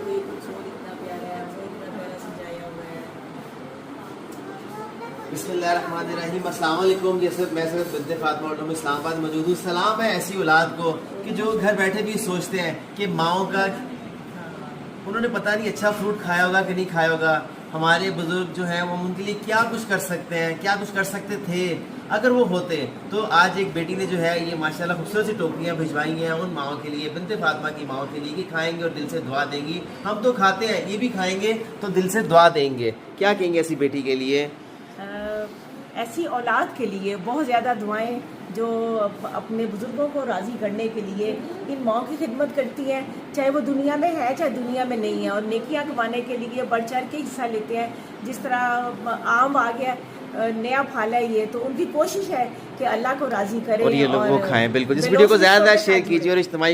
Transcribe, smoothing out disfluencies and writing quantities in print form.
कोई खूबसूरत इतना प्यारा है, वो इतना प्यारा सजाया हुआ है। बिस्मिल्लाहिर्रहमानिर्रहीम। अस्सलाम वालेकुम। जैसे मैं सिर्फ बिन्ते फातिमा ऑटो में इस्लामाबाद मौजूद हूँ। सलाम है ऐसी औलाद को कि जो घर बैठे भी सोचते हैं कि माओ का उन्होंने पता नहीं अच्छा फ्रूट खाया होगा कि नहीं खाया होगा। हमारे बुजुर्ग जो हैं वो उनके लिए क्या कुछ कर सकते हैं, क्या कुछ कर सकते थे अगर वो होते। तो आज एक बेटी ने जो है ये माशाल्लाह खूबसूरत सी टोकरियाँ भिजवाई हैं उन माओ के लिए, बिन्ते फातिमा की माओ के लिए, कि खाएंगे और दिल से दुआ देंगी। हम तो खाते हैं, ये भी खाएंगे तो दिल से दुआ देंगे। क्या कहेंगे ऐसी बेटी के लिए? ऐसी औलाद के लिए बहुत ज़्यादा दुआएं जो अपने बुज़ुर्गों को राज़ी करने के लिए इन माओ की खिदमत करती हैं, चाहे वो दुनिया में है चाहे दुनिया में नहीं है, और नेकियां कमाने के लिए बढ़ चढ़ के हिस्सा लेते हैं। जिस तरह आम आ गया, नया फल है ये, तो उनकी कोशिश है कि अल्लाह को राज़ी करें और ये लोग वो खाएं। बिल्कुल, इस वीडियो को ज़्यादा शेयर कीजिए और इज्तिमाई